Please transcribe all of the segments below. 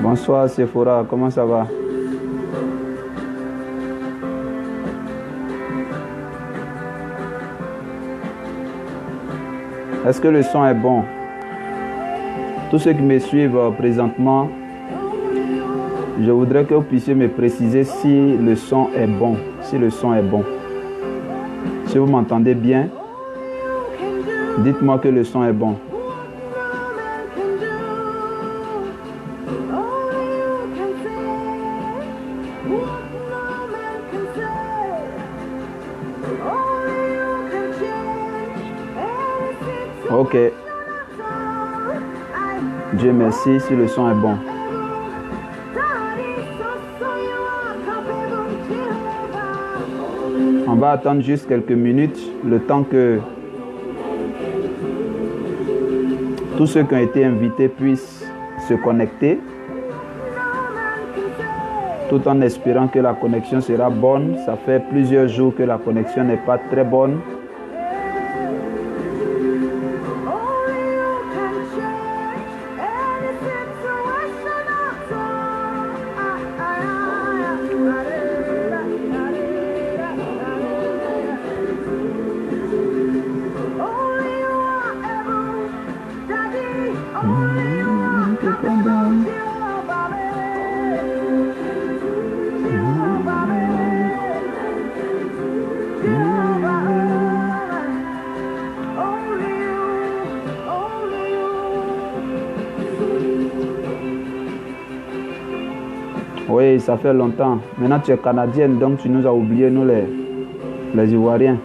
Bonsoir Sephora, comment ça va? Est-ce que le son est bon? Tous ceux qui me suivent présentement, je voudrais que vous puissiez me préciser si le son est bon. Si le son est bon. Si vous m'entendez bien, dites-moi que le son est bon. Ok. Dieu merci si le son est bon. On va attendre juste quelques minutes, le temps que tous ceux qui ont été invités puissent se connecter, tout en espérant que la connexion sera bonne. Ça fait plusieurs jours que la connexion n'est pas très bonne. Oui, ça fait longtemps. Maintenant, tu es canadienne, donc tu nous as oubliés, nous les Ivoiriens.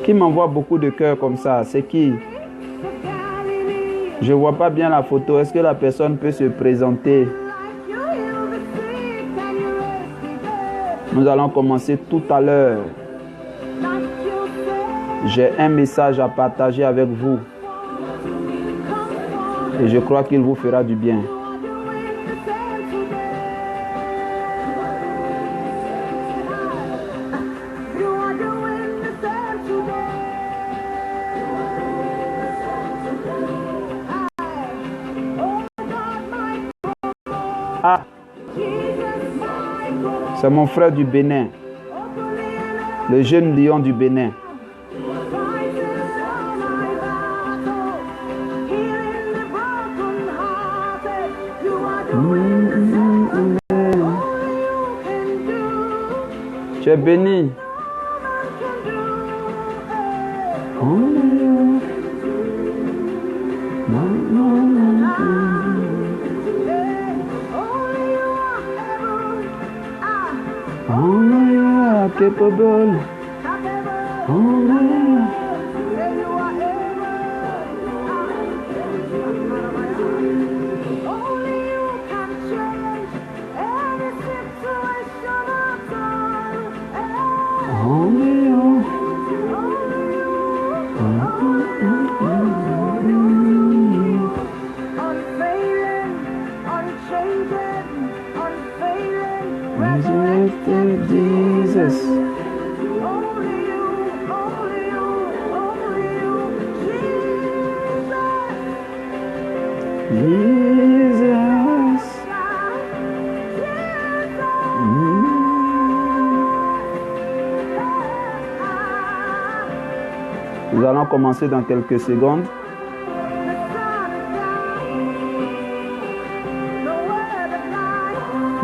Qui m'envoie beaucoup de cœurs comme ça? C'est qui? Je ne vois pas bien la photo. Est-ce que la personne peut se présenter? Nous allons commencer tout à l'heure. J'ai un message à partager avec vous. Et je crois qu'il vous fera du bien. Ah, c'est mon frère du Bénin, le jeune lion du Bénin. Tu es béni. Only you are capable. Jesus. Nous allons commencer dans quelques secondes.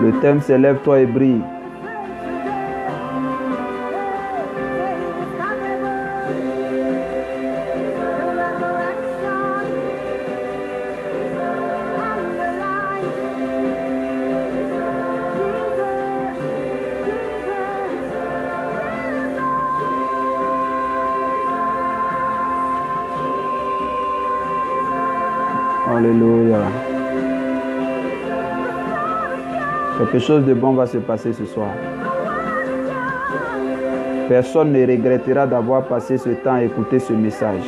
Le thème c'est lève-toi et brille. Alléluia. Quelque chose de bon va se passer ce soir. Personne ne regrettera d'avoir passé ce temps à écouter ce message.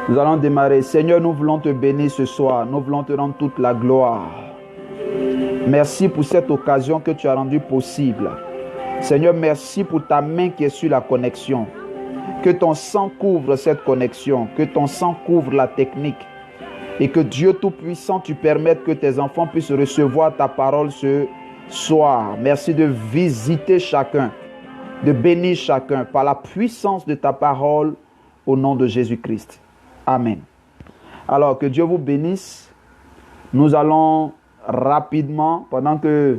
Nous allons démarrer. Seigneur, nous voulons te bénir ce soir. Nous voulons te rendre toute la gloire. Merci pour cette occasion que tu as rendue possible. Seigneur, merci pour ta main qui est sur la connexion. Que ton sang couvre cette connexion. Que ton sang couvre la technique. Et que Dieu Tout-Puissant, tu permettes que tes enfants puissent recevoir ta parole ce soir. Merci de visiter chacun. De bénir chacun par la puissance de ta parole au nom de Jésus-Christ. Amen. Alors, que Dieu vous bénisse. Nous allons rapidement, pendant que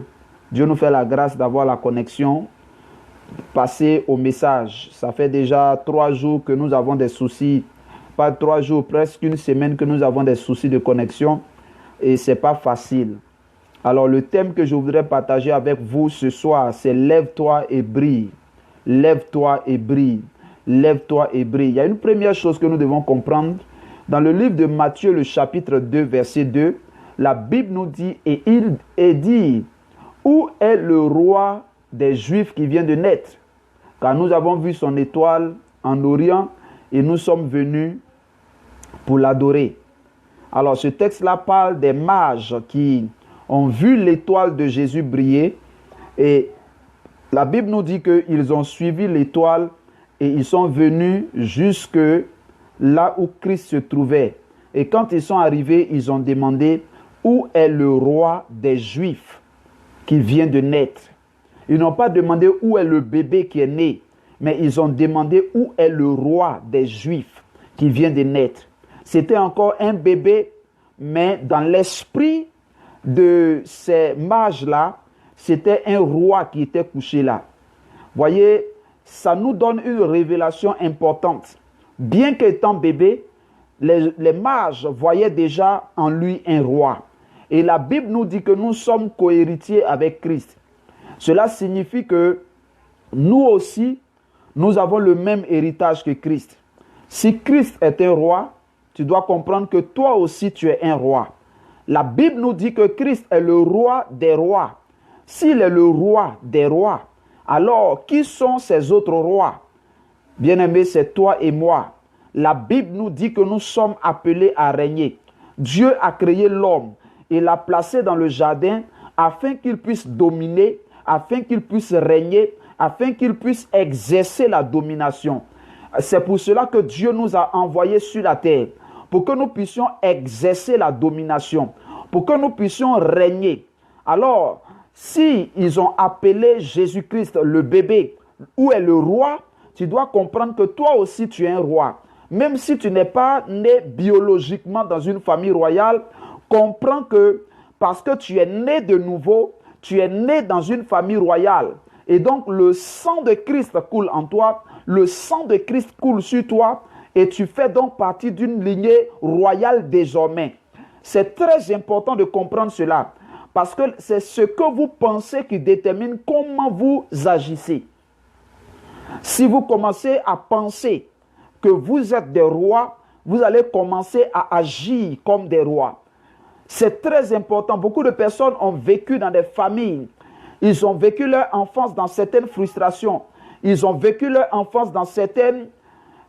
Dieu nous fait la grâce d'avoir la connexion, passer au message. Ça fait déjà 3 jours que nous avons des soucis. Pas 3 jours, presque une semaine que nous avons des soucis de connexion. Et ce n'est pas facile. Alors, le thème que je voudrais partager avec vous ce soir, c'est « Lève-toi et brille ». Lève-toi et brille. Lève-toi et brille. Il y a une première chose que nous devons comprendre. Dans le livre de Matthieu, le chapitre 2, verset 2, la Bible nous dit, et il est dit, où est le roi des Juifs qui vient de naître? Car nous avons vu son étoile en Orient et nous sommes venus pour l'adorer. Alors ce texte-là parle des mages qui ont vu l'étoile de Jésus briller et la Bible nous dit qu'ils ont suivi l'étoile et ils sont venus jusque là où Christ se trouvait. Et quand ils sont arrivés, ils ont demandé où est le roi des Juifs qui vient de naître. Ils n'ont pas demandé où est le bébé qui est né, mais ils ont demandé où est le roi des Juifs qui vient de naître. C'était encore un bébé, mais dans l'esprit de ces mages-là, c'était un roi qui était couché là. Voyez, ça nous donne une révélation importante. Bien qu'étant bébé, les mages voyaient déjà en lui un roi. Et la Bible nous dit que nous sommes cohéritiers avec Christ. Cela signifie que nous aussi, nous avons le même héritage que Christ. Si Christ est un roi, tu dois comprendre que toi aussi tu es un roi. La Bible nous dit que Christ est le roi des rois. S'il est le roi des rois, alors qui sont ces autres rois? Bien-aimés, c'est toi et moi. La Bible nous dit que nous sommes appelés à régner. Dieu a créé l'homme et l'a placé dans le jardin afin qu'il puisse dominer, afin qu'il puisse régner, afin qu'il puisse exercer la domination. C'est pour cela que Dieu nous a envoyés sur la terre, pour que nous puissions exercer la domination, pour que nous puissions régner. Alors, si ils ont appelé Jésus-Christ le bébé, où est le roi, tu dois comprendre que toi aussi tu es un roi. Même si tu n'es pas né biologiquement dans une famille royale, comprends que parce que tu es né de nouveau, tu es né dans une famille royale. Et donc le sang de Christ coule en toi, le sang de Christ coule sur toi et tu fais donc partie d'une lignée royale désormais. C'est très important de comprendre cela parce que c'est ce que vous pensez qui détermine comment vous agissez. Si vous commencez à penser que vous êtes des rois, vous allez commencer à agir comme des rois. C'est très important. Beaucoup de personnes ont vécu dans des familles. Ils ont vécu leur enfance dans certaines frustrations. Ils ont vécu leur enfance dans certaines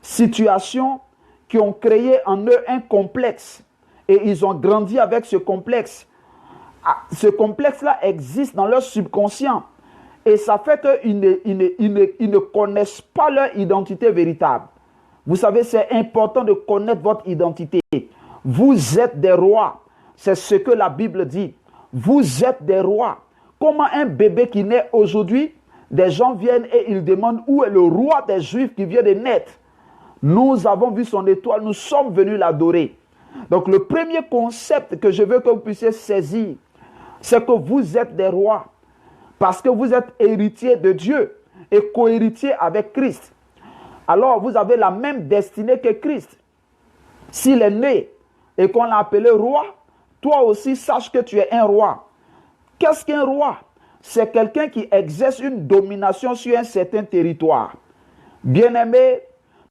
situations qui ont créé en eux un complexe. Et ils ont grandi avec ce complexe. Ce complexe-là existe dans leur subconscient. Et ça fait qu'ils ne connaissent pas leur identité véritable. Vous savez, c'est important de connaître votre identité. Vous êtes des rois. C'est ce que la Bible dit. Vous êtes des rois. Comment un bébé qui naît aujourd'hui, des gens viennent et ils demandent où est le roi des Juifs qui vient de naître. Nous avons vu son étoile, nous sommes venus l'adorer. Donc le premier concept que je veux que vous puissiez saisir, c'est que vous êtes des rois. Parce que vous êtes héritiers de Dieu et co-héritiers avec Christ. Alors vous avez la même destinée que Christ. S'il est né et qu'on l'a appelé roi, toi aussi sache que tu es un roi. Qu'est-ce qu'un roi? C'est quelqu'un qui exerce une domination sur un certain territoire. Bien-aimé,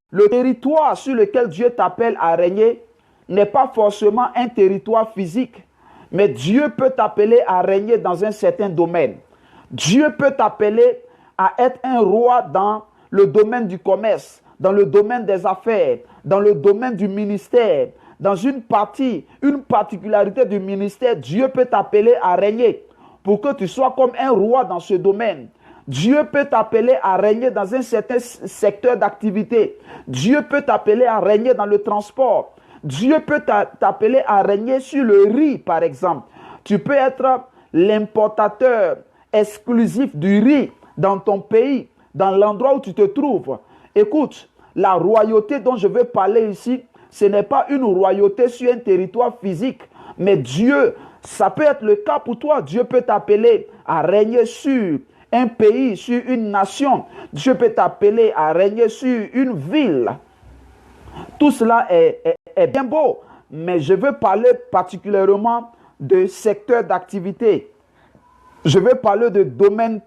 le territoire sur lequel Dieu t'appelle à régner n'est pas forcément un territoire physique, mais Dieu peut t'appeler à régner dans un certain domaine. Dieu peut t'appeler à être un roi dans le domaine du commerce, dans le domaine des affaires, dans le domaine du ministère, dans une particularité du ministère. Dieu peut t'appeler à régner pour que tu sois comme un roi dans ce domaine. Dieu peut t'appeler à régner dans un certain secteur d'activité. Dieu peut t'appeler à régner dans le transport. Dieu peut t'appeler à régner sur le riz, par exemple. Tu peux être l'importateur exclusif du riz dans ton pays, dans l'endroit où tu te trouves. Écoute, la royauté dont je veux parler ici, ce n'est pas une royauté sur un territoire physique, mais Dieu, ça peut être le cas pour toi. Dieu peut t'appeler à régner sur un pays, sur une nation. Dieu peut t'appeler à régner sur une ville. Tout cela est bien beau, mais je veux parler particulièrement de secteurs d'activité. Je veux parler de domaines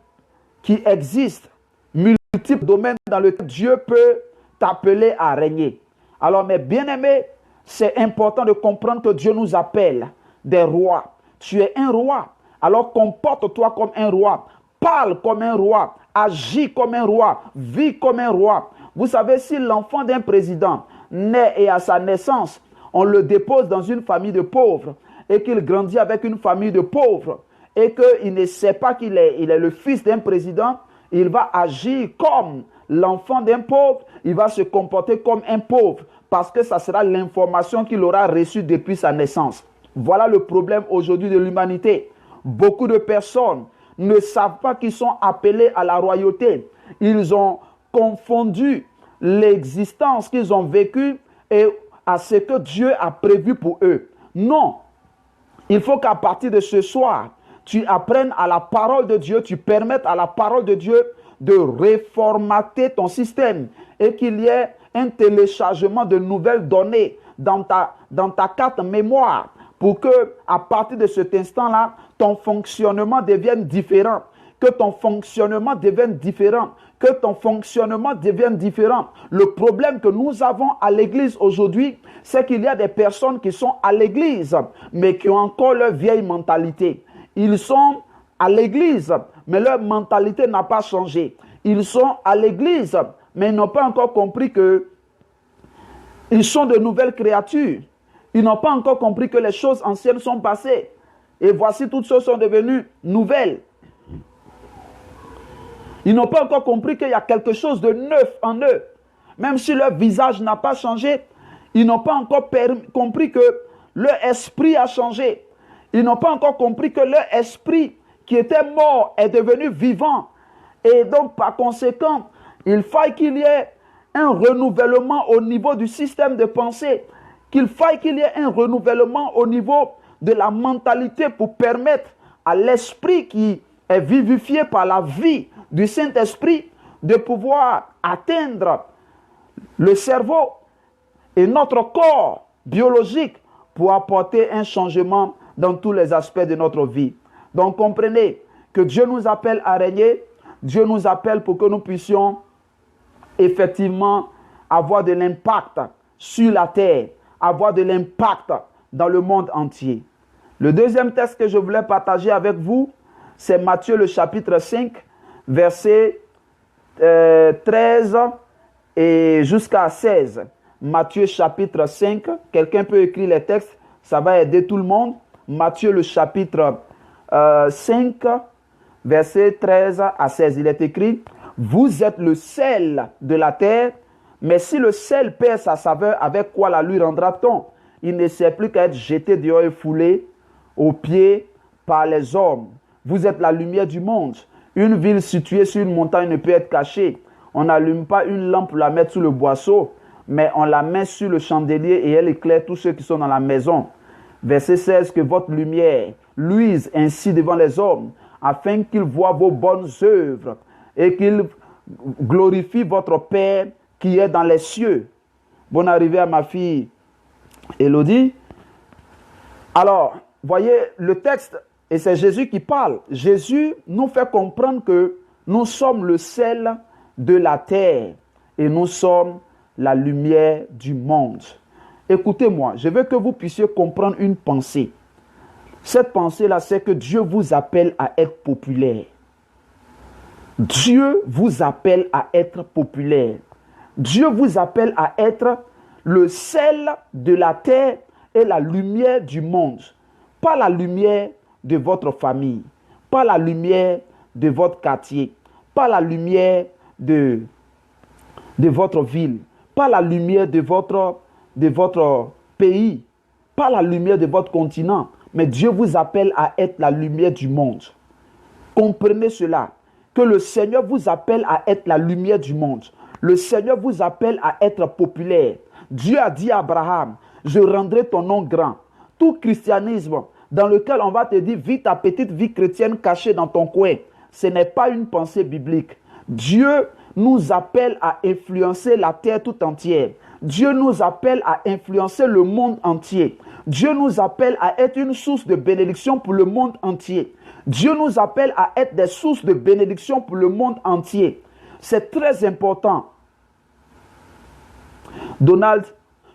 qui existent, multiples domaines dans lesquels Dieu peut t'appeler à régner. Alors, mes bien-aimés, c'est important de comprendre que Dieu nous appelle des rois. Tu es un roi, alors comporte-toi comme un roi. Parle comme un roi, agis comme un roi, vis comme un roi. Vous savez, si l'enfant d'un président naît et à sa naissance, on le dépose dans une famille de pauvres et qu'il grandit avec une famille de pauvres et qu'il ne sait pas qu'il est le fils d'un président, il va agir comme l'enfant d'un pauvre, il va se comporter comme un pauvre parce que ça sera l'information qu'il aura reçue depuis sa naissance. Voilà le problème aujourd'hui de l'humanité. Beaucoup de personnes ne savent pas qu'ils sont appelés à la royauté. Ils ont confondu l'existence qu'ils ont vécue et à ce que Dieu a prévu pour eux. Non, il faut qu'à partir de ce soir, tu apprennes à la parole de Dieu, tu permettes à la parole de Dieu de reformater ton système et qu'il y ait un téléchargement de nouvelles données dans ta carte mémoire pour que, à partir de cet instant-là, ton fonctionnement devienne différent. Que ton fonctionnement devienne différent. Que ton fonctionnement devienne différent. Le problème que nous avons à l'église aujourd'hui, c'est qu'il y a des personnes qui sont à l'église, mais qui ont encore leur vieille mentalité. Ils sont à l'église, mais leur mentalité n'a pas changé. Ils sont à l'église, mais ils n'ont pas encore compris que ils sont de nouvelles créatures. Ils n'ont pas encore compris que les choses anciennes sont passées. Et voici, toutes choses sont devenues nouvelles. Ils n'ont pas encore compris qu'il y a quelque chose de neuf en eux. Même si leur visage n'a pas changé, ils n'ont pas encore compris que leur esprit a changé. Ils n'ont pas encore compris que leur esprit qui était mort est devenu vivant. Et donc, par conséquent, il faille qu'il y ait un renouvellement au niveau du système de pensée. Qu'il faille qu'il y ait un renouvellement au niveau de la mentalité pour permettre à l'esprit qui est vivifié par la vie du Saint-Esprit de pouvoir atteindre le cerveau et notre corps biologique pour apporter un changement dans tous les aspects de notre vie. Donc comprenez que Dieu nous appelle à régner, Dieu nous appelle pour que nous puissions effectivement avoir de l'impact sur la terre, avoir de l'impact dans le monde entier. Le deuxième texte que je voulais partager avec vous, c'est Matthieu le chapitre 5, versets 13 et jusqu'à 16. Matthieu chapitre 5, quelqu'un peut écrire les textes, ça va aider tout le monde. Matthieu le chapitre 5, versets 13 à 16. Il est écrit: vous êtes le sel de la terre, Mais si le sel perd sa saveur, avec quoi la lui rendra-t-on? Il ne sert plus qu'à être jeté dehors et foulé aux pieds par les hommes. Vous êtes la lumière du monde. Une ville située sur une montagne ne peut être cachée. On n'allume pas une lampe pour la mettre sous le boisseau, mais on la met sur le chandelier et elle éclaire tous ceux qui sont dans la maison. Verset 16, que votre lumière luise ainsi devant les hommes, afin qu'ils voient vos bonnes œuvres et qu'ils glorifient votre Père qui est dans les cieux. Bonne arrivée à ma fille Élodie. Alors, voyez le texte, et c'est Jésus qui parle. Jésus nous fait comprendre que nous sommes le sel de la terre et nous sommes la lumière du monde. Écoutez-moi, je veux que vous puissiez comprendre une pensée. Cette pensée-là, c'est que Dieu vous appelle à être populaire. Dieu vous appelle à être populaire. Dieu vous appelle à être le sel de la terre et la lumière du monde. Pas la lumière de votre famille, pas la lumière de votre quartier, pas la lumière de votre ville, pas la lumière de votre pays, pas la lumière de votre continent, mais Dieu vous appelle à être la lumière du monde. Comprenez cela, que le Seigneur vous appelle à être la lumière du monde. Le Seigneur vous appelle à être populaire. Dieu a dit à Abraham, je rendrai ton nom grand. Tout christianisme dans lequel on va te dire, vis ta petite vie chrétienne cachée dans ton coin, ce n'est pas une pensée biblique. Dieu nous appelle à influencer la terre tout entière. Dieu nous appelle à influencer le monde entier. Dieu nous appelle à être une source de bénédiction pour le monde entier. Dieu nous appelle à être des sources de bénédiction pour le monde entier. C'est très important. Donald,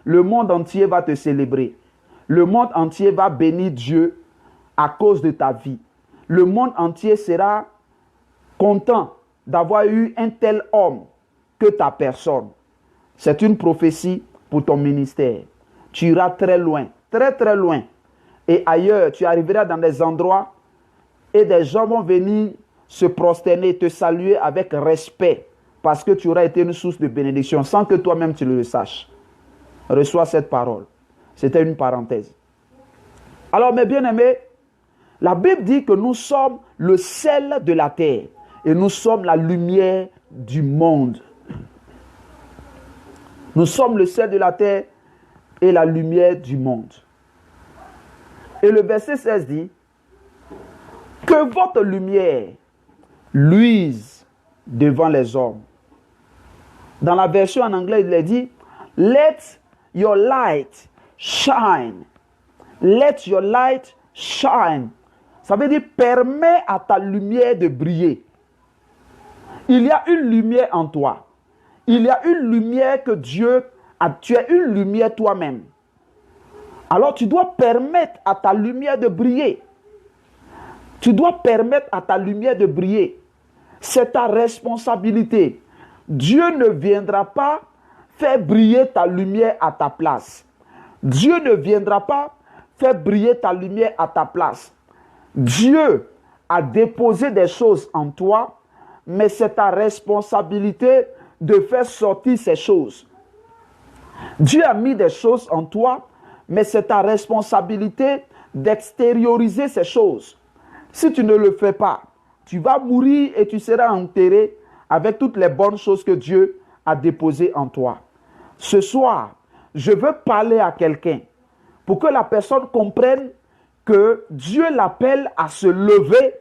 le monde entier va te célébrer. Le monde entier va bénir Dieu à cause de ta vie. Le monde entier sera content d'avoir eu un tel homme que ta personne. C'est une prophétie pour ton ministère. Tu iras très loin, très très loin. Et ailleurs, tu arriveras dans des endroits et des gens vont venir se prosterner, te saluer avec respect parce que tu auras été une source de bénédiction sans que toi-même tu le saches. Reçois cette parole. C'était une parenthèse. Alors, mes bien-aimés, la Bible dit que nous sommes le sel de la terre et nous sommes la lumière du monde. Nous sommes le sel de la terre et la lumière du monde. Et le verset 16 dit que votre lumière luise devant les hommes. Dans la version en anglais, il est dit let your light shine. Let your light shine. Ça veut dire permets à ta lumière de briller. Il y a une lumière en toi. Il y a une lumière que Dieu a. Tu es une lumière toi-même. Alors tu dois permettre à ta lumière de briller. Tu dois permettre à ta lumière de briller. C'est ta responsabilité. Dieu ne viendra pas faire briller ta lumière à ta place. Dieu ne viendra pas faire briller ta lumière à ta place. Dieu a déposé des choses en toi, mais c'est ta responsabilité de faire sortir ces choses. Dieu a mis des choses en toi, mais c'est ta responsabilité d'extérioriser ces choses. Si tu ne le fais pas, tu vas mourir et tu seras enterré avec toutes les bonnes choses que Dieu a déposées en toi. Ce soir, je veux parler à quelqu'un pour que la personne comprenne que Dieu l'appelle à se lever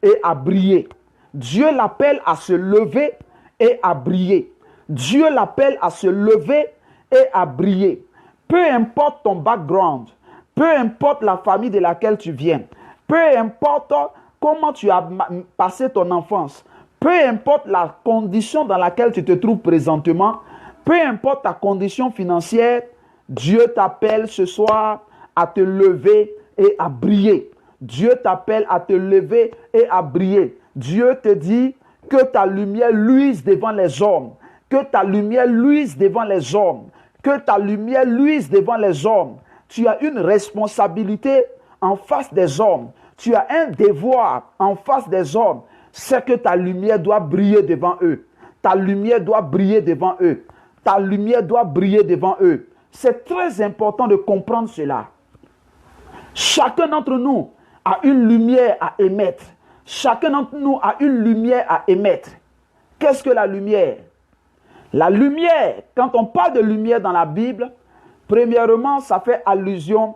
et à briller. Dieu l'appelle à se lever et à briller. Dieu l'appelle à se lever et à briller. Peu importe ton background, peu importe la famille de laquelle tu viens, peu importe comment tu as passé ton enfance, peu importe la condition dans laquelle tu te trouves présentement, peu importe ta condition financière, Dieu t'appelle ce soir à te lever et à briller. Dieu t'appelle à te lever et à briller. Dieu te dit que ta lumière luise devant les hommes. Que ta lumière luise devant les hommes. Que ta lumière luise devant les hommes. Tu as une responsabilité en face des hommes. Tu as un devoir en face des hommes. C'est que ta lumière doit briller devant eux. Ta lumière doit briller devant eux. ta lumière doit briller devant eux. C'est très important de comprendre cela. Chacun d'entre nous a une lumière à émettre. Chacun d'entre nous a une lumière à émettre. Qu'est-ce que la lumière? La lumière, quand on parle de lumière dans la Bible, premièrement, ça fait allusion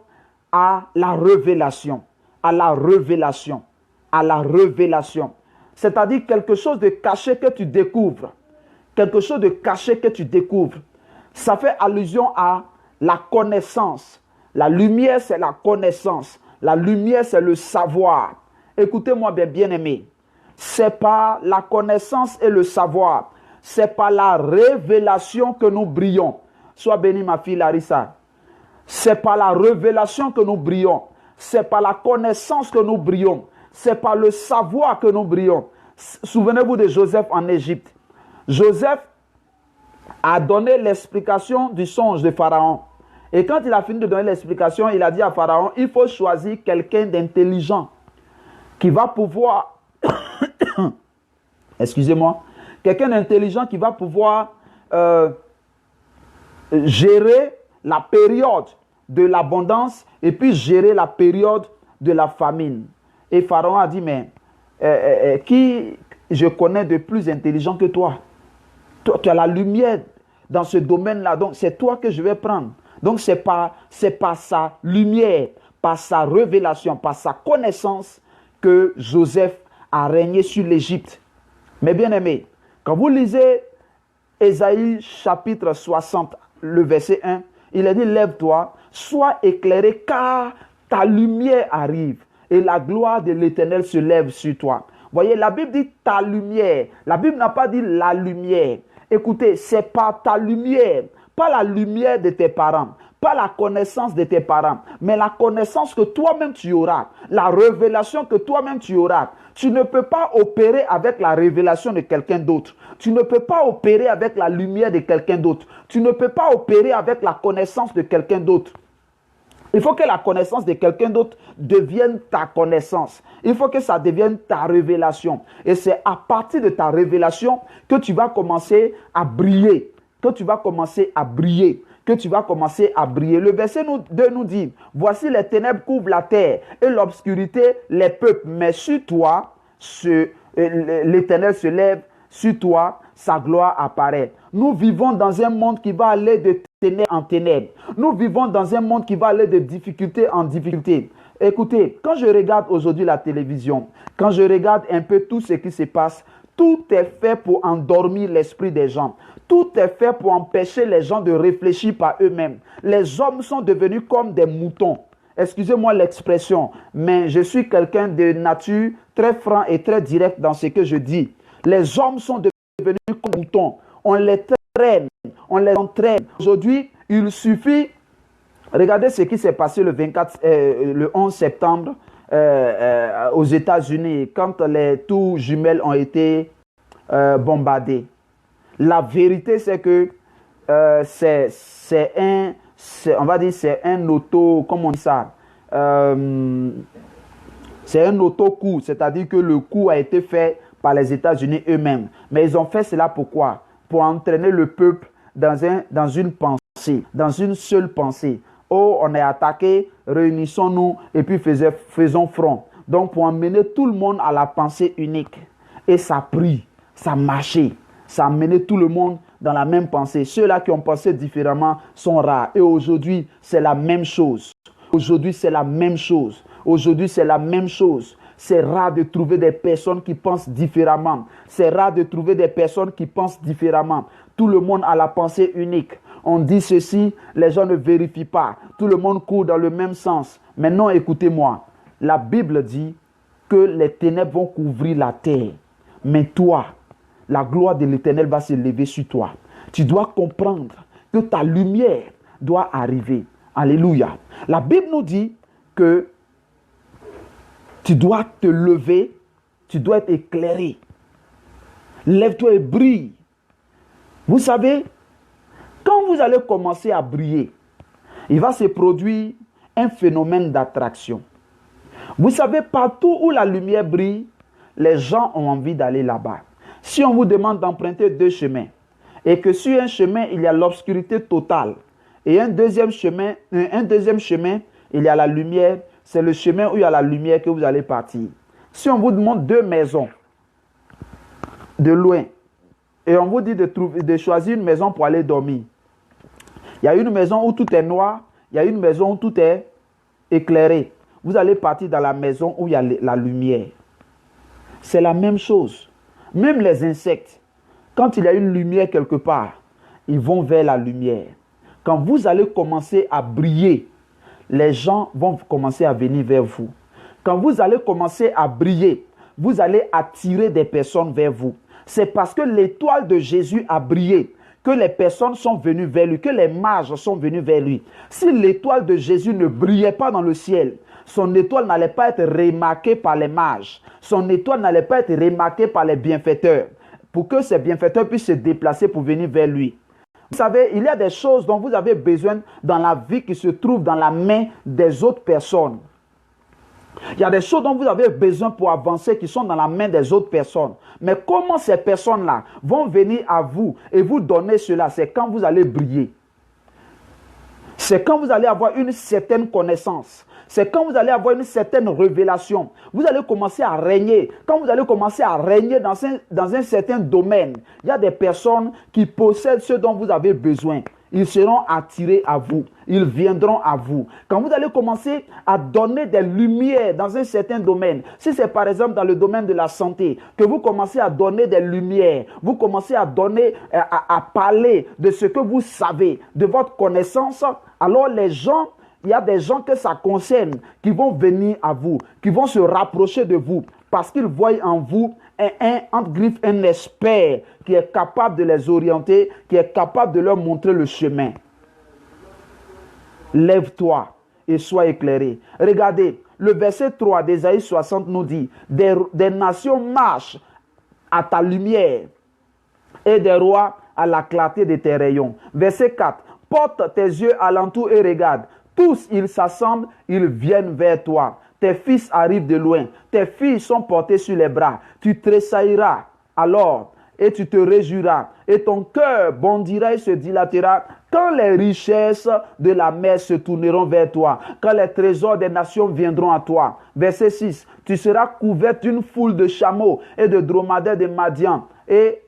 à la révélation. À la révélation. À la révélation. C'est-à-dire quelque chose de caché que tu découvres. Quelque chose de caché que tu découvres. Ça fait allusion à la connaissance. La lumière, c'est la connaissance. La lumière, c'est le savoir. Écoutez-moi bien, bien-aimés. C'est pas la connaissance et le savoir. C'est pas la révélation que nous brillons. Sois bénie, ma fille Larissa. C'est pas la révélation que nous brillons. C'est pas la connaissance que nous brillons. C'est pas le savoir que nous brillons. Souvenez-vous de Joseph en Égypte. Joseph a donné l'explication du songe de Pharaon. Et quand il a fini de donner l'explication, il a dit à Pharaon, il faut choisir quelqu'un d'intelligent qui va pouvoir, excusez-moi, quelqu'un d'intelligent qui va pouvoir gérer la période de l'abondance et puis gérer la période de la famine. Et Pharaon a dit, mais qui je connais de plus intelligent que toi? Tu as la lumière dans ce domaine-là, donc c'est toi que je vais prendre. Donc c'est par sa lumière, par sa révélation, par sa connaissance que Joseph a régné sur l'Égypte. Mais bien aimé, quand vous lisez Ésaïe chapitre 60, le verset 1, il a dit, lève-toi, sois éclairé car ta lumière arrive et la gloire de l'Éternel se lève sur toi. Voyez, la Bible dit ta lumière. La Bible n'a pas dit la lumière. Écoutez, c'est pas ta lumière, pas la lumière de tes parents, pas la connaissance de tes parents, mais la connaissance que toi-même tu auras, la révélation que toi-même tu auras. Tu ne peux pas opérer avec la révélation de quelqu'un d'autre. Tu ne peux pas opérer avec la lumière de quelqu'un d'autre. Tu ne peux pas opérer avec la connaissance de quelqu'un d'autre. Il faut que la connaissance de quelqu'un d'autre devienne ta connaissance. Il faut que ça devienne ta révélation. Et c'est à partir de ta révélation que tu vas commencer à briller. Que tu vas commencer à briller. Que tu vas commencer à briller. Le verset 2 nous dit, voici les ténèbres couvrent la terre et l'obscurité les peuples. Mais sur toi, l'Éternel se lève, sur toi, sa gloire apparaît. Nous vivons dans un monde qui va aller de ténèbres en ténèbres. Nous vivons dans un monde qui va aller de difficulté en difficulté. Écoutez, quand je regarde aujourd'hui la télévision, quand je regarde un peu tout ce qui se passe, tout est fait pour endormir l'esprit des gens. Tout est fait pour empêcher les gens de réfléchir par eux-mêmes. Les hommes sont devenus comme des moutons. Excusez-moi l'expression, mais je suis quelqu'un de nature très franc et très direct dans ce que je dis. Les hommes sont devenus comme des moutons. On les traîne, on les entraîne. Aujourd'hui, il suffit, regardez ce qui s'est passé le 11 septembre aux États-Unis, quand les tours jumelles ont été bombardées. La vérité, c'est que c'est un auto, comment on dit ça? C'est un autocoup, c'est-à-dire que le coup a été fait par les États-Unis eux-mêmes. Mais ils ont fait cela pourquoi? Pour entraîner le peuple dans une pensée, dans une seule pensée. Oh, on est attaqué, réunissons-nous et puis faisons front. Donc, pour emmener tout le monde à la pensée unique. Et ça prie, ça marchait, ça amenait tout le monde dans la même pensée. Ceux-là qui ont pensé différemment sont rares. Et aujourd'hui, c'est la même chose. Aujourd'hui, c'est la même chose. Aujourd'hui, c'est la même chose. C'est rare de trouver des personnes qui pensent différemment. C'est rare de trouver des personnes qui pensent différemment. Tout le monde a la pensée unique. On dit ceci, les gens ne vérifient pas. Tout le monde court dans le même sens. Mais non, écoutez-moi. La Bible dit que les ténèbres vont couvrir la terre. Mais toi, la gloire de l'Éternel va se lever sur toi. Tu dois comprendre que ta lumière doit arriver. Alléluia. La Bible nous dit que tu dois te lever, tu dois être éclairé. Lève-toi et brille. Vous savez, quand vous allez commencer à briller, il va se produire un phénomène d'attraction. Vous savez, partout où la lumière brille, les gens ont envie d'aller là-bas. Si on vous demande d'emprunter 2 chemins, Et que sur un chemin, il y a l'obscurité totale. Et un deuxième chemin, il y a la lumière. C'est le chemin où il y a la lumière que vous allez partir. Si on vous demande 2 maisons de loin, et on vous dit de choisir une maison pour aller dormir, il y a une maison où tout est noir, il y a une maison où tout est éclairé. Vous allez partir dans la maison où il y a la lumière. C'est la même chose. Même les insectes, quand il y a une lumière quelque part, ils vont vers la lumière. Quand vous allez commencer à briller, les gens vont commencer à venir vers vous. Quand vous allez commencer à briller, vous allez attirer des personnes vers vous. C'est parce que l'étoile de Jésus a brillé que les personnes sont venues vers lui, que les mages sont venus vers lui. Si l'étoile de Jésus ne brillait pas dans le ciel, son étoile n'allait pas être remarquée par les mages. Son étoile n'allait pas être remarquée par les bienfaiteurs, pour que ces bienfaiteurs puissent se déplacer pour venir vers lui. Vous savez, il y a des choses dont vous avez besoin dans la vie qui se trouvent dans la main des autres personnes. Il y a des choses dont vous avez besoin pour avancer qui sont dans la main des autres personnes. Mais comment ces personnes-là vont venir à vous et vous donner cela? C'est quand vous allez briller. C'est quand vous allez avoir une certaine connaissance. C'est quand vous allez avoir une certaine révélation. Vous allez commencer à régner. Quand vous allez commencer à régner dans un certain domaine, il y a des personnes qui possèdent ce dont vous avez besoin. Ils seront attirés à vous. Ils viendront à vous. Quand vous allez commencer à donner des lumières dans un certain domaine, si c'est par exemple dans le domaine de la santé, que vous commencez à donner des lumières, vous commencez à donner, à parler de ce que vous savez, de votre connaissance, alors les gens, il y a des gens que ça concerne qui vont venir à vous, qui vont se rapprocher de vous parce qu'ils voient en vous un expert qui est capable de les orienter, qui est capable de leur montrer le chemin. Lève-toi et sois éclairé. Regardez, le verset 3 d'Ésaïe 60 nous dit, des nations marchent à ta lumière et des rois à la clarté de tes rayons. Verset 4, porte tes yeux alentour et regarde. Tous, ils s'assemblent, ils viennent vers toi. Tes fils arrivent de loin. Tes filles sont portées sur les bras. Tu tressailleras alors et tu te réjouiras. Et ton cœur bondira et se dilatera quand les richesses de la mer se tourneront vers toi. Quand les trésors des nations viendront à toi. Verset 6. Tu seras couvert d'une foule de chameaux et de dromadaires de Madian. Et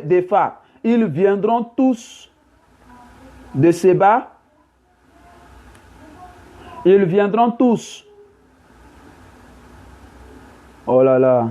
d'Épha. Ils viendront tous de Séba. Ils viendront tous. Oh là là.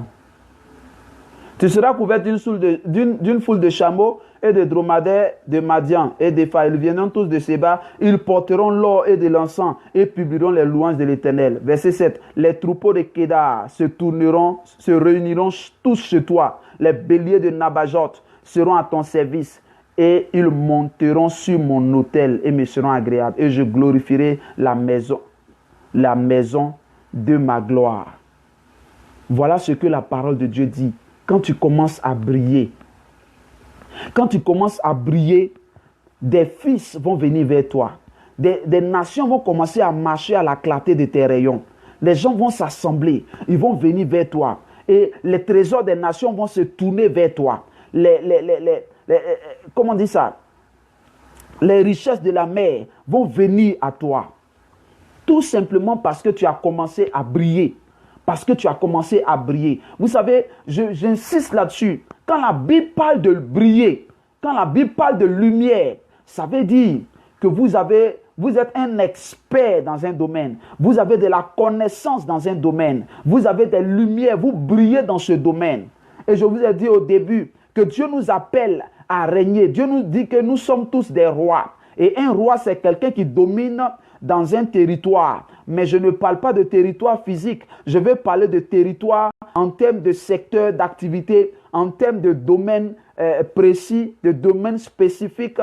Tu seras couvert d'une foule de chameaux et de dromadaires de Madian et d'Épha. Ils viendront tous de Séba. Ils porteront l'or et de l'encens et publieront les louanges de l'Éternel. Verset 7. Les troupeaux de Kédar se réuniront tous chez toi. Les béliers de Nabajot seront à ton service et ils monteront sur mon autel et me seront agréables. Et je glorifierai la maison de ma gloire. Voilà ce que la parole de Dieu dit. Quand tu commences à briller, des fils vont venir vers toi. Des nations vont commencer à marcher à la clarté de tes rayons. Les gens vont s'assembler, ils vont venir vers toi. Et les trésors des nations vont se tourner vers toi. Comment on dit ça? Les richesses de la mer vont venir à toi. Tout simplement parce que tu as commencé à briller. Parce que tu as commencé à briller. Vous savez, j'insiste là-dessus. Quand la Bible parle de briller, quand la Bible parle de lumière, ça veut dire que vous êtes un expert dans un domaine. Vous avez de la connaissance dans un domaine. Vous avez des lumières. Vous brillez dans ce domaine. Et je vous ai dit au début que Dieu nous appelle à régner. Dieu nous dit que nous sommes tous des rois. Et un roi, c'est quelqu'un qui domine dans un territoire. Mais je ne parle pas de territoire physique. Je vais parler de territoire en termes de secteur d'activité, en termes de domaine précis, de domaine spécifique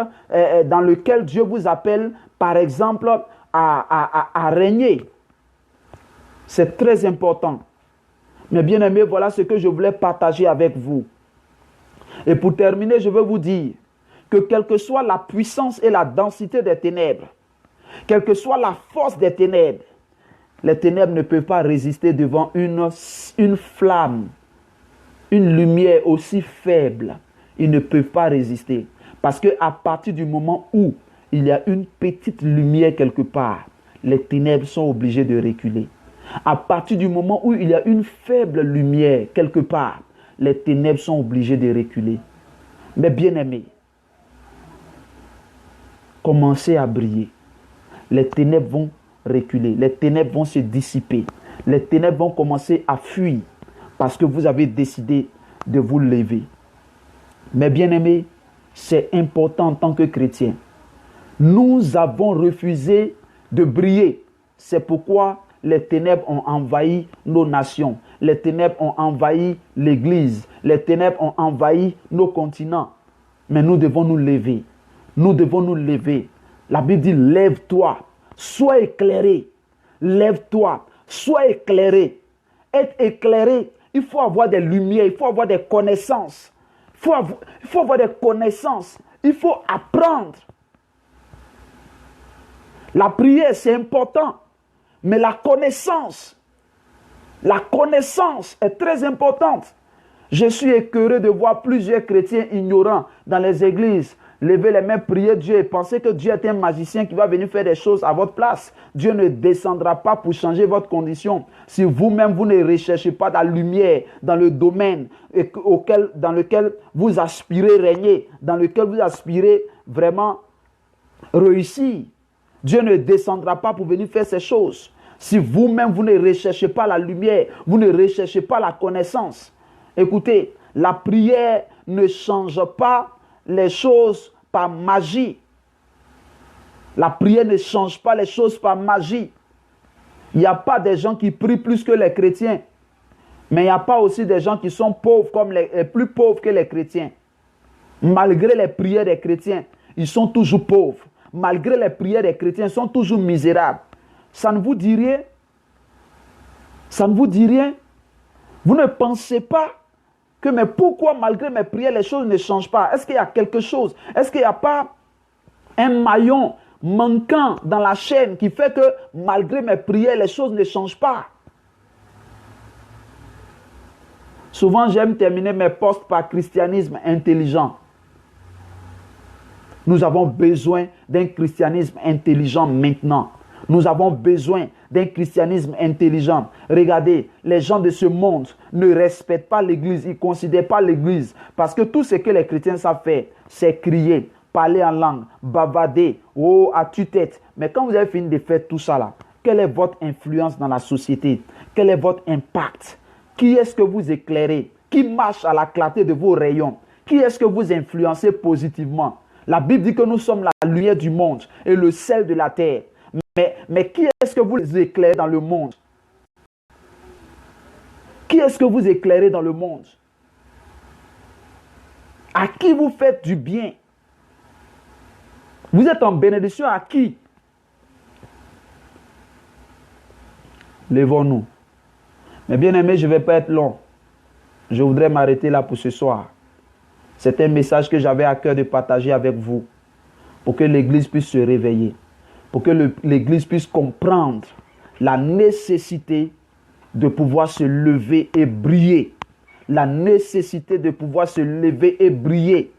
dans lequel Dieu vous appelle, par exemple, à régner. C'est très important. Mais bien aimés, voilà ce que je voulais partager avec vous. Et pour terminer, je veux vous dire que quelle que soit la puissance et la densité des ténèbres, quelle que soit la force des ténèbres, Les ténèbres ne peuvent pas résister devant une flamme, une lumière aussi faible. Ils ne peuvent pas résister. Parce qu'à partir du moment où il y a une petite lumière quelque part, les ténèbres sont obligées de reculer. À partir du moment où il y a une faible lumière quelque part, les ténèbres sont obligées de reculer. Mais bien aimés, commencez à briller. Les ténèbres vont reculer, les ténèbres vont se dissiper, les ténèbres vont commencer à fuir parce que vous avez décidé de vous lever. Mais bien aimés, c'est important en tant que chrétien. Nous avons refusé de briller. C'est pourquoi les ténèbres ont envahi nos nations. Les ténèbres ont envahi l'Église. Les ténèbres ont envahi nos continents. Mais nous devons nous lever. Nous devons nous lever. La Bible dit, lève-toi, sois éclairé. Lève-toi, sois éclairé. Être éclairé, il faut avoir des lumières, il faut avoir des connaissances. Il faut avoir des connaissances. Il faut apprendre. La prière, c'est important. Mais la connaissance est très importante. Je suis écœuré de voir plusieurs chrétiens ignorants dans les églises lever les mains, prier Dieu et penser que Dieu est un magicien qui va venir faire des choses à votre place. Dieu ne descendra pas pour changer votre condition si vous-même vous ne recherchez pas la lumière dans le domaine dans lequel vous aspirez régner, dans lequel vous aspirez vraiment réussir. Dieu ne descendra pas pour venir faire ces choses. Si vous-même, vous ne recherchez pas la lumière, vous ne recherchez pas la connaissance. Écoutez, la prière ne change pas les choses par magie. La prière ne change pas les choses par magie. Il n'y a pas des gens qui prient plus que les chrétiens. Mais il n'y a pas aussi des gens qui sont pauvres comme les plus pauvres que les chrétiens. Malgré les prières des chrétiens, ils sont toujours pauvres. Malgré les prières des chrétiens, ils sont toujours misérables. Ça ne vous dit rien? Ça ne vous dit rien? Vous ne pensez pas que, mais pourquoi malgré mes prières, les choses ne changent pas? Est-ce qu'il y a quelque chose? Est-ce qu'il n'y a pas un maillon manquant dans la chaîne qui fait que malgré mes prières, les choses ne changent pas? Souvent, j'aime terminer mes posts par christianisme intelligent. Nous avons besoin d'un christianisme intelligent maintenant. Nous avons besoin d'un christianisme intelligent. Regardez, les gens de ce monde ne respectent pas l'Église, ils ne considèrent pas l'Église. Parce que tout ce que les chrétiens savent faire, c'est crier, parler en langue, bavarder, oh, à tue-tête. Mais quand vous avez fini de faire tout ça là, quelle est votre influence dans la société? Quel est votre impact? Qui est-ce que vous éclairez? Qui marche à la clarté de vos rayons? Qui est-ce que vous influencez positivement? La Bible dit que nous sommes la lumière du monde et le sel de la terre. Mais qui est-ce que vous éclairez dans le monde? Qui est-ce que vous éclairez dans le monde? À qui vous faites du bien? Vous êtes en bénédiction à qui? Levons-nous. Mais bien aimé, je ne vais pas être long. Je voudrais m'arrêter là pour ce soir. C'est un message que j'avais à cœur de partager avec vous pour que l'Église puisse se réveiller, pour que l'Église puisse comprendre la nécessité de pouvoir se lever et briller. La nécessité de pouvoir se lever et briller.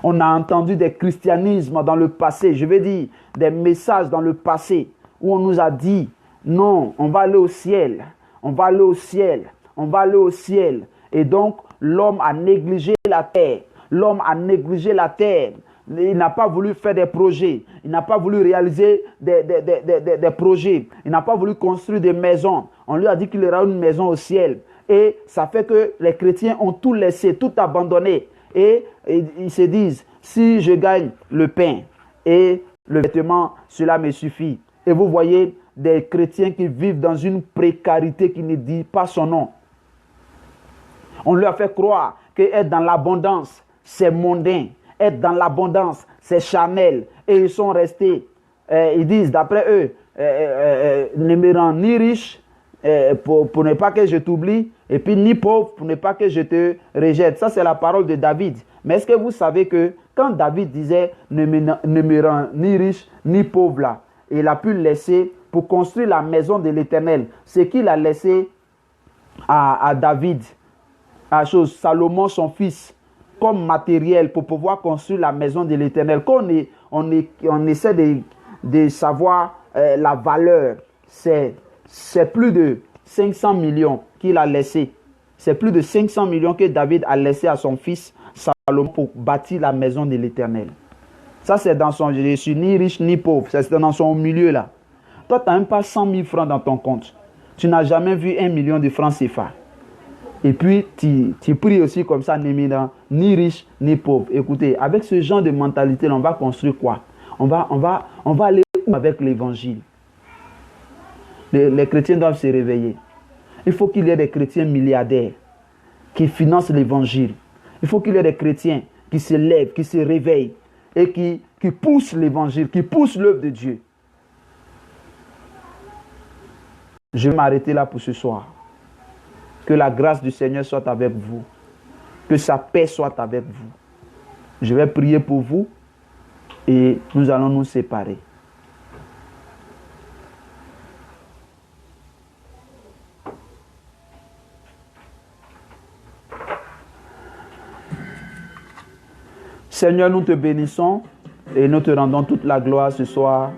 On a entendu des christianismes dans le passé, je veux dire des messages dans le passé où on nous a dit non, on va aller au ciel, on va aller au ciel, on va aller au ciel. Et donc, l'homme a négligé la terre. L'homme a négligé la terre. Il n'a pas voulu faire des projets. Il n'a pas voulu réaliser des projets. Il n'a pas voulu construire des maisons. On lui a dit qu'il aura une maison au ciel. Et ça fait que les chrétiens ont tout laissé, tout abandonné. Et ils se disent, si je gagne le pain et le vêtement, cela me suffit. Et vous voyez des chrétiens qui vivent dans une précarité qui ne dit pas son nom. On leur a fait croire qu'être dans l'abondance, c'est mondain. Être dans l'abondance, c'est charnel. Et ils sont restés, ils disent d'après eux, ne me rends ni riche pour ne pas que je t'oublie, et puis ni pauvre pour ne pas que je te rejette. Ça, c'est la parole de David. Mais est-ce que vous savez que quand David disait ne me rends ni riche ni pauvre là, il a pu laisser pour construire la maison de l'Éternel, ce qu'il a laissé à David, à Salomon son fils, comme matériel pour pouvoir construire la maison de l'Éternel. Quand on essaie de savoir la valeur, c'est plus de 500 millions qu'il a laissé. C'est plus de 500 millions que David a laissé à son fils Salomon pour bâtir la maison de l'Éternel. Ça, c'est dans son... Je ne suis ni riche ni pauvre. C'est dans son milieu là. Toi, tu n'as même pas 100 000 francs dans ton compte. Tu n'as jamais vu 1 million de francs CFA. Et puis, tu pries aussi comme ça, ni riche ni pauvre. Écoutez, avec ce genre de mentalité, on va construire quoi? On va aller où avec l'évangile? Les chrétiens doivent se réveiller. Il faut qu'il y ait des chrétiens milliardaires qui financent l'évangile. Il faut qu'il y ait des chrétiens qui se lèvent, qui se réveillent et qui poussent l'évangile, qui poussent l'œuvre de Dieu. Je vais m'arrêter là pour ce soir. Que la grâce du Seigneur soit avec vous. Que sa paix soit avec vous. Je vais prier pour vous et nous allons nous séparer. Seigneur, nous te bénissons et nous te rendons toute la gloire ce soir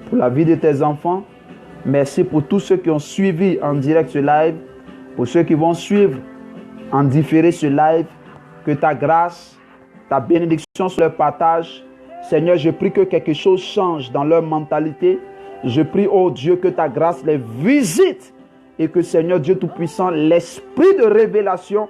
pour la vie de tes enfants. Merci pour tous ceux qui ont suivi en direct ce live, pour ceux qui vont suivre en différé ce live. Que ta grâce, ta bénédiction sur leur partage. Seigneur, je prie que quelque chose change dans leur mentalité. Je prie, oh Dieu, que ta grâce les visite et que, Seigneur Dieu Tout-Puissant, l'esprit de révélation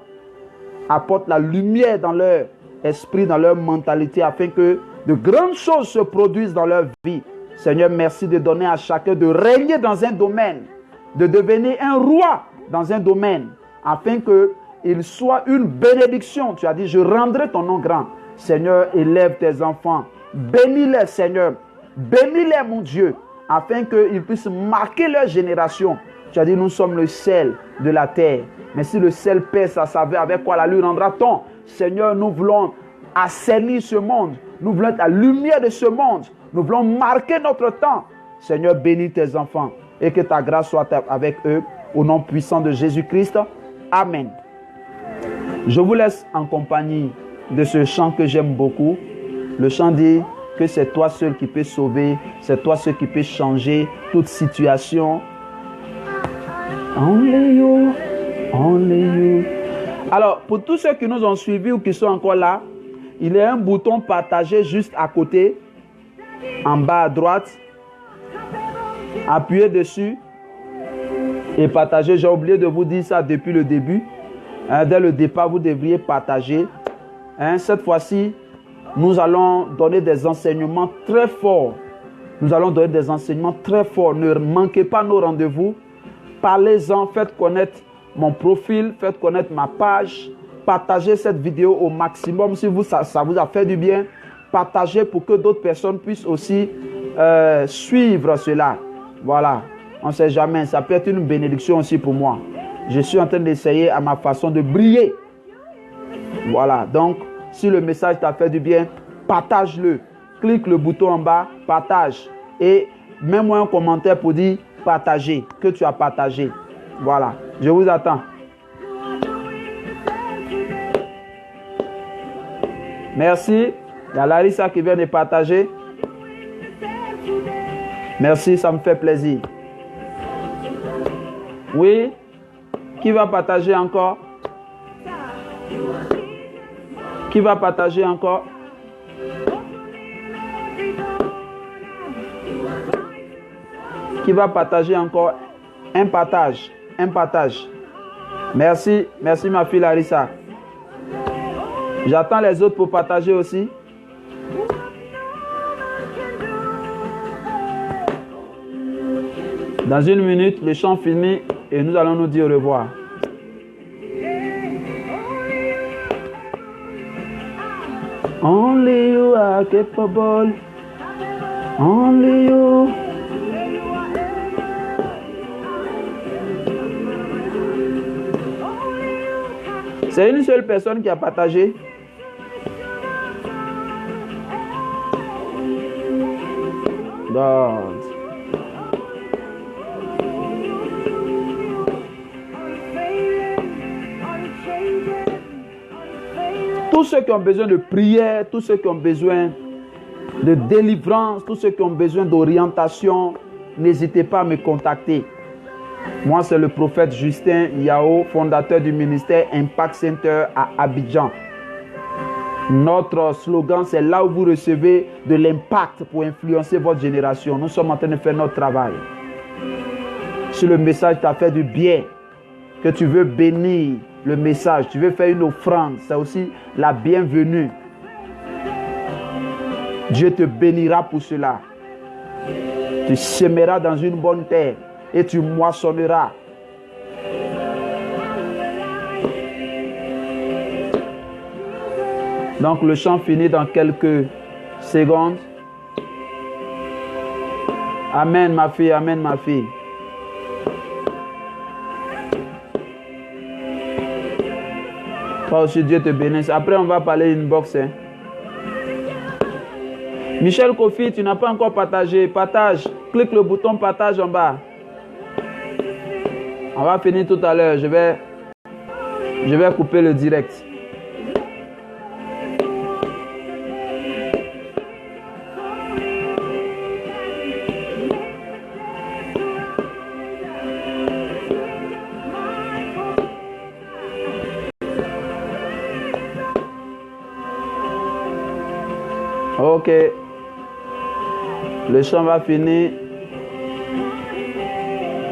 apporte la lumière dans leur esprit, dans leur mentalité, afin que de grandes choses se produisent dans leur vie. Seigneur, merci de donner à chacun de régner dans un domaine, de devenir un roi dans un domaine, afin qu'il soit une bénédiction. Tu as dit, je rendrai ton nom grand. Seigneur, élève tes enfants. Bénis-les, Seigneur. Bénis-les, mon Dieu, afin qu'ils puissent marquer leur génération. Tu as dit, nous sommes le sel de la terre. Mais si le sel perd sa saveur, avec quoi la lui rendra-t-on? Seigneur, nous voulons assainir ce monde. Nous voulons être la lumière de ce monde. Nous voulons marquer notre temps. Seigneur, bénis tes enfants et que ta grâce soit avec eux. Au nom puissant de Jésus-Christ. Amen. Je vous laisse en compagnie de ce chant que j'aime beaucoup. Le chant dit que c'est toi seul qui peux sauver. C'est toi seul qui peux changer toute situation. Only you, only you. Alors, pour tous ceux qui nous ont suivis ou qui sont encore là, il y a un bouton partager juste à côté, en bas à droite. Appuyez dessus et partagez. J'ai oublié de vous dire ça depuis le début. Dès le départ, vous devriez partager. Cette fois-ci, nous allons donner des enseignements très forts. Nous allons donner des enseignements très forts. Ne manquez pas nos rendez-vous. Parlez-en, faites connaître mon profil, faites connaître ma page. Partagez cette vidéo au maximum si ça vous a fait du bien. Partagez pour que d'autres personnes puissent aussi suivre cela. Voilà, on ne sait jamais, ça peut être une bénédiction aussi pour moi. Je suis en train d'essayer à ma façon de briller. Voilà, donc si le message t'a fait du bien, partage-le. Clique le bouton en bas, partage. Et mets-moi un commentaire pour dire partager, que tu as partagé. Voilà, je vous attends. Merci. Il y a Larissa qui vient de partager. Merci, ça me fait plaisir. Oui. Qui va partager encore? Qui va partager encore? Qui va partager encore? Un partage. Un partage. Merci. Merci ma fille Larissa. J'attends les autres pour partager aussi. Dans une minute, le chant finit et nous allons nous dire au revoir. Only you are capable. Only you. C'est une seule personne qui a partagé. God. Tous ceux qui ont besoin de prière, tous ceux qui ont besoin de délivrance, tous ceux qui ont besoin d'orientation, n'hésitez pas à me contacter. Moi, c'est le prophète Justin Yao, fondateur du ministère Impact Center à Abidjan. Notre slogan, c'est là où vous recevez de l'impact pour influencer votre génération. Nous sommes en train de faire notre travail. Si le message t'a fait du bien, que tu veux bénir le message, tu veux faire une offrande, c'est aussi la bienvenue. Dieu te bénira pour cela. Tu sèmeras dans une bonne terre et tu moissonneras. Donc le chant finit dans quelques secondes. Amen ma fille, amen ma fille. Toi aussi Dieu te bénisse. Après on va parler inbox. Michel Kofi, tu n'as pas encore partagé. Partage. Clique le bouton partage en bas. On va finir tout à l'heure. Je vais couper le direct. Ok. Le chant va finir.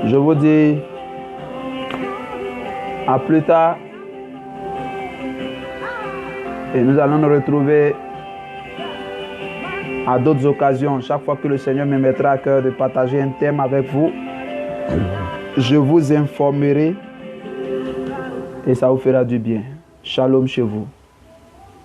Je vous dis à plus tard. Et nous allons nous retrouver à d'autres occasions. Chaque fois que le Seigneur me mettra à cœur de partager un thème avec vous, je vous informerai et ça vous fera du bien. Shalom chez vous.